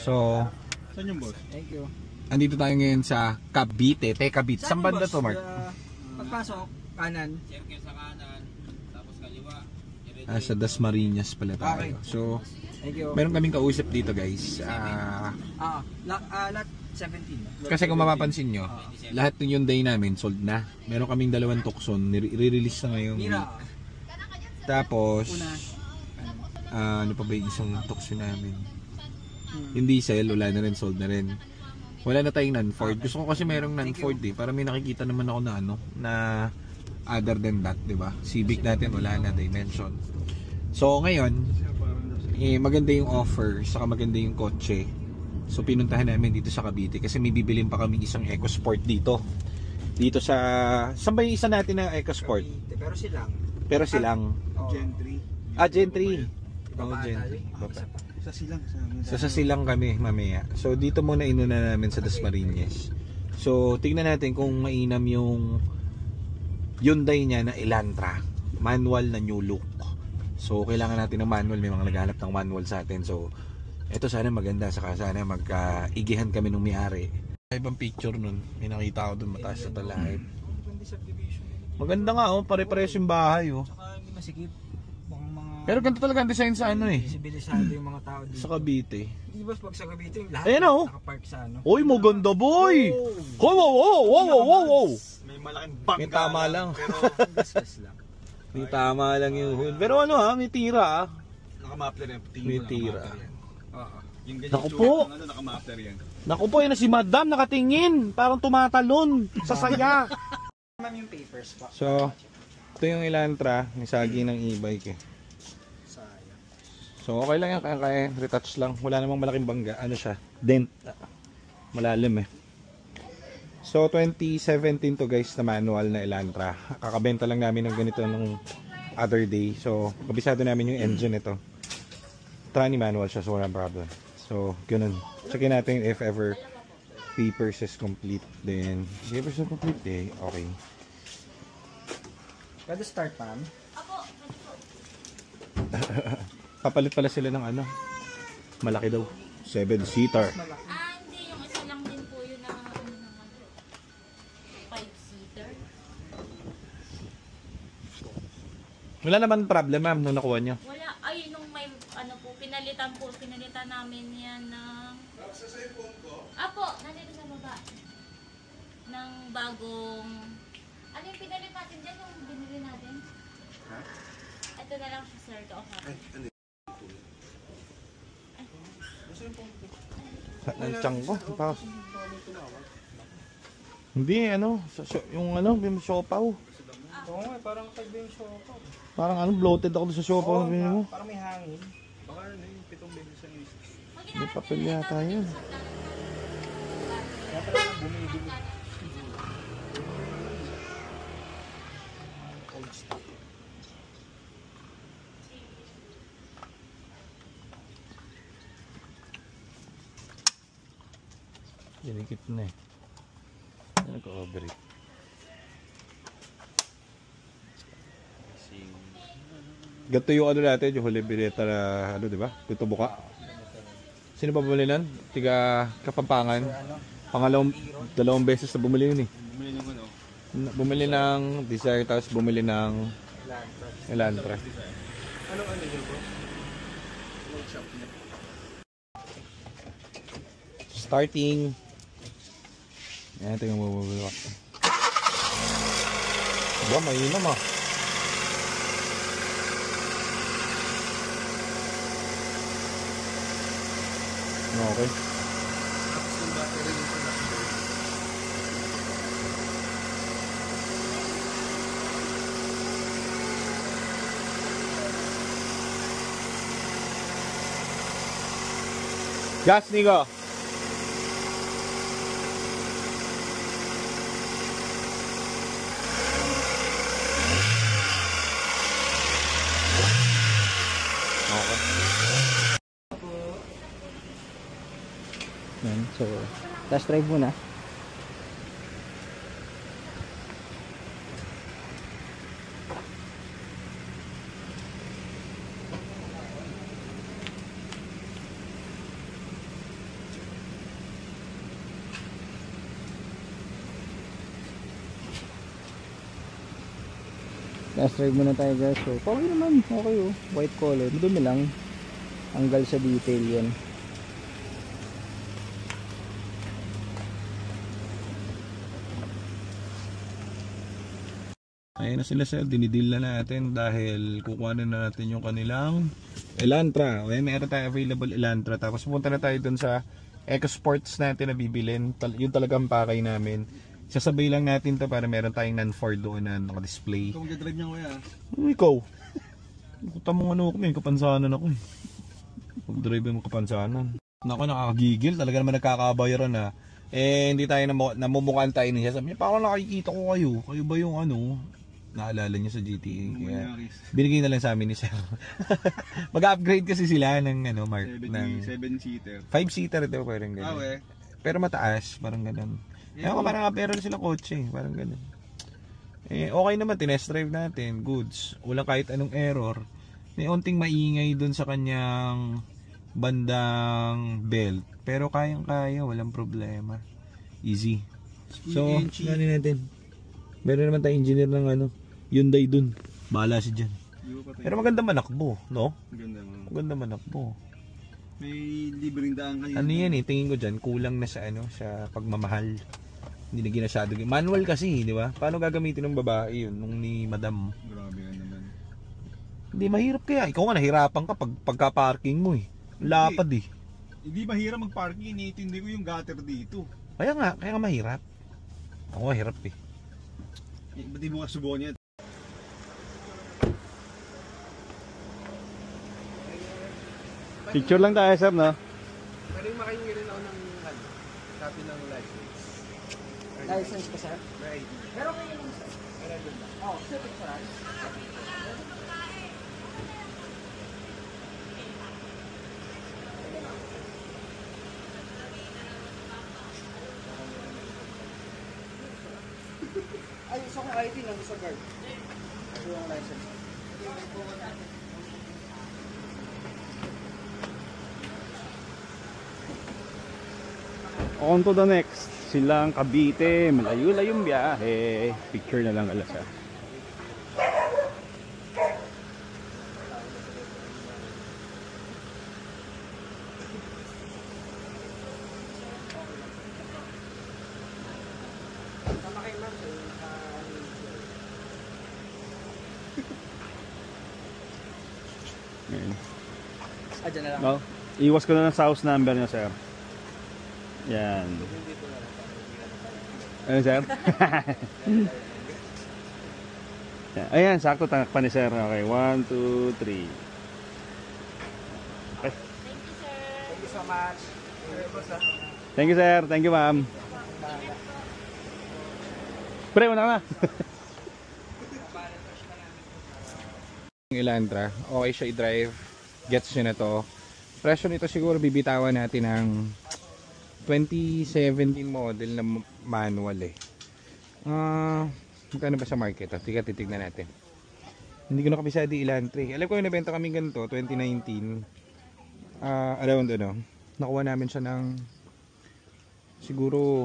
So, saan yung boss? Thank you. andito tayo ngayon sa Cavite. Cavite. Saan banda to, Mark? Pagpasok, kanan. Circle sa kanan, tapos kaliwa. Sa Dasmariñas pala tayo. Okay. So, Thank you. meron kaming kausap dito, guys. Lot 17. Kasi kung mapapansin nyo, lahat ng Hyundai namin sold na. Meron kaming 2 Tucson, i-release na ngayong Mira. Tapos, ano pa ba yung isang Tucson namin? Yung diesel, wala na rin, sold na rin. Wala na tayong non-Ford. Gusto ko kasi merong non-Ford eh, para may nakikita naman ako na ano, na other than that, di ba? Civic natin, wala na, dimension. So, ngayon, maganda yung offer, saka maganda yung kotse. So pinuntahan namin dito sa Cavite kasi may bibilin pa kami isang EcoSport dito. Dito sa saan ba yung isa natin na EcoSport? Cavite, pero silang Gen 3. Gen 3. Gen 3. Sa silang kami mamaya. So dito muna inuna namin sa Dasmariñas. So tingnan natin kung mainam yung Hyundai niya na Elantra, manual na new look. So kailangan natin ng manual, may mga naghahanap ng manual sa atin. So ito sana maganda, saka sana magkaigihan kami nung may-ari. Ibang picture nun, may nakita ako dun mataas sa talahib. Maganda nga pare-pares yung bahay Saka hindi masikip. Pero ganito talaga ang design sa ano eh. Sibilisado yung mga tao dito. Sa Cavite. Di ba pag sa Cavite, lahat ayan nakapark sa ano? Uy, maganda boy! Wow! May malaking bangga. May tama lang. Pero Gasgas lang. May tama lang yung hood. Pero ano may tira naka-muffler yan. May tira. Yung ganyan Naku po. naka-muffler yan. Naku po, yun na si Madam nakatingin. Parang tumatalon sa saya. Ma'am yung papers pa. So, ito yung Elantra. May sagi ng e-bike eh. So, okay lang yan. Kaya retouch lang. Wala namang malaking bangga. Ano siya? Dent. Malalim eh. So, 2017 to guys na manual na Elantra. Kakabenta lang namin ng ganito nung other day. So, kabisado namin yung engine ito. Trani manual siya, so walang problem. So, ganun. Checkin natin if ever papers is complete. Then, papers is complete eh. Okay. Kada start, ma'am? Papalit pala sila ng ano. Malaki daw. 7-seater. Hindi. Yung isa lang din po yun na 5-seater. Wala naman problem ma'am nung nakuha nyo. Wala. Ay, nung may ano po, pinalitan namin yan ng... Sa cellphone ko? Apo, nandito sa baba. Ng bagong... Ano yung pinalit natin dyan, yung binili natin? Ha? Ito na lang siya, sir. Ito ako. Ang tiyang ko. Hindi, ano. Yung ano, yung siopaw. Oo nga, parang kaiba yung siopaw. Parang ano, bloated ako sa siopaw. Parang may hangin. Baka yung 7 minutes ang isa. May papel yata yun. Kaya talagang bumibili. Old stock. Dinikit na eh. Nag-overheat. Ganito yung ano natin, yung huli bineta na ano, di ba? Pito buka. Sino ba bumili nun? Tiga Kapampangan. Dalawang beses na bumili yun eh. Bumili ng ano? Bumili ng Desire, tapos bumili ng Elantra. Anong ano yun bro? Workshop niya. Starting. Yan, tingnan mo bumili ako. Ba, mainam ah. Okay. Gas, Nico. Yan, so, test drive muna. Test drive muna tayo guys. So, okay naman. Okay oh. White color. Madumi lang. Hanggal sa detail yan. Ayan na sila sir, dinidil na natin dahil kukuha na natin yung kanilang Elantra. Okay, meron tayo available Elantra. Tapos pupunta na tayo dun sa EcoSports natin na bibilin. Yung talagang pakay namin. Sasabay lang natin to para meron tayong non-Ford doon na naka-display. Ikaw mag-drive niya kuya. Ikaw? Kuta mo ano ako, may kapansanan ako eh. Mag-drive mo kapansanan. Naku, nakakagigil. Talaga naman nagkakabayaran na. Eh, hindi tayo namumukhaan tayo niya. Sabi niya, parang nakikita ko kayo. Kayo ba yung ano? Naalala niyo sa GTA. Kaya binigay na lang sa amin ni sir. Mag-upgrade kasi sila ng ano, Mark. 7-seater. 5-seater ito, parang gano'n. Okay. Pero mataas, parang gano'n. Ewan ko, parang meron sila kotse, parang gano'n. Eh, okay naman, tinest drive natin. Goods. Walang kahit anong error. May onting maingay dun sa kanyang bandang belt. Pero kayang-kaya, walang problema. Easy. So, gano'n natin. Meron naman tayong engineer ng ano, Hyundai dun. Bahala si dyan. Pero maganda manakbo, no? Maganda manakbo. May libreng daan kayo. Ano yan eh, tingin ko dyan, kulang na sa ano, sa pagmamahal. Hindi na ginasyado. Manual kasi, di ba? Paano gagamitin ng babae yun, nung ni madam? Grabe yan naman. Hindi, mahirap kaya. Ikaw nga, nahirapan ka pagka-parking mo eh. Lapad eh. Hindi mahirap mag-parking, iniintindi ko yung gutter dito. Kaya nga mahirap. Ako mahirap eh. Ba't di mo kasubukan yan? Picture lang tayo sir, no? Pwede makingin rin ako ng copy ng license. License ka sir? Right. Meron kayo lang sir? Oh, sir, picturean. Ay, gusto kong ID lang sa guard. Ito yung license. On to the next. Silang Cavite. Malayo-layong biyahe. Picture na lang alas ha. Dyan na lang. No? Iwas ko na ng house number niya sir. Yan. Ano sir? Yan. Ayan, sakto takpan ni sir. Okay, 1, 2, 3. Okay. Thank you, sir. Thank you so much. Thank you sir. Thank you ma'am. Pre, una na. Yung Elantra, okay siya i-drive. Gets nyo na to. Presyo nito siguro bibitawan natin ng 2017 model na manual eh. Magkano ba sa market? Titignan natin. Hindi ko nakabisado yung Elantra. Alam ko yung nabenta kami ganito 2019. Around ano, nakuha namin siya ng siguro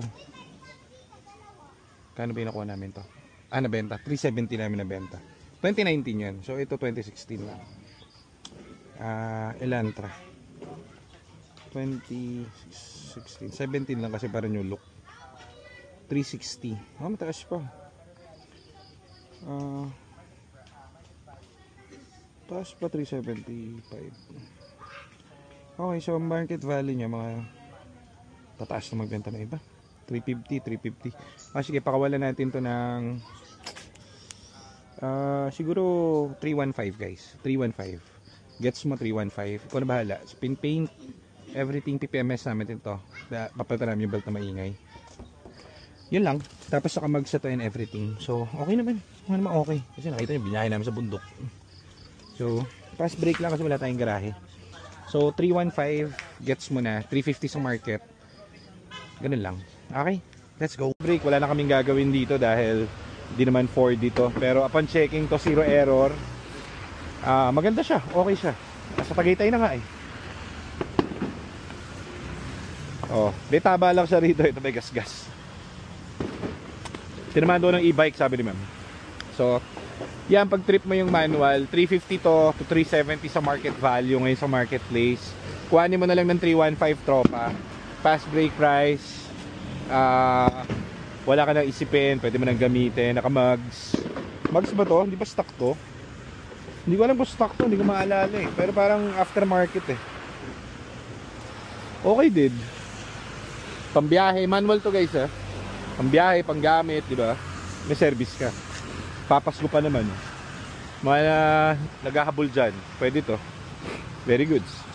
kano ba yung nakuha namin to? Nabenta 370 namin nabenta. 2019 yan. So ito 2016 lang. Elantra 2016 17 lang kasi para new look. 360. Mataas pa. Taas pa 375. Okay, so market value niya mga tataas na magbenta na iba. 350. Sige, pakawalan natin to ng siguro 315 guys. 315. Gets mo 315. Ikaw na bahala. Spin paint, everything PPMS namin ito. Papalitan namin yung belt na maingay. Yun lang. Tapos saka mag-set and everything. So, okay naman. Okay. Kasi nakita nyo, binahay namin sa bundok. So, fast break lang kasi wala tayong garahe. So, 315 gets mo na. 350 sa market. Ganun lang. Okay, let's go. Break, wala na kaming gagawin dito dahil di naman Ford dito. Pero upon checking to, zero error. Maganda siya, okay siya. Sa Tagaytay na nga eh. May taba lang siya rito. Ito may gas-gas. Tinamaan doon ng e-bike, sabi ni ma'am. So, Yan, pag trip mo yung manual, 350 to 370 sa market value ngayon sa marketplace. Kuhanin mo na lang ng 315 tropa. Fast break price. Wala ka nang isipin, pwede mo nang gamitin. Naka-mugs. Mugs ba to? Hindi ba stock to? Hindi ko alam kung stock to, hindi ko maalala eh. Pero parang aftermarket eh. Okay din. Pambiyahe, manual to guys eh. Pambiyahe, panggamit, di ba? May service ka. Papasko pa naman. Mga naghahabol dyan, pwede to. Very goods.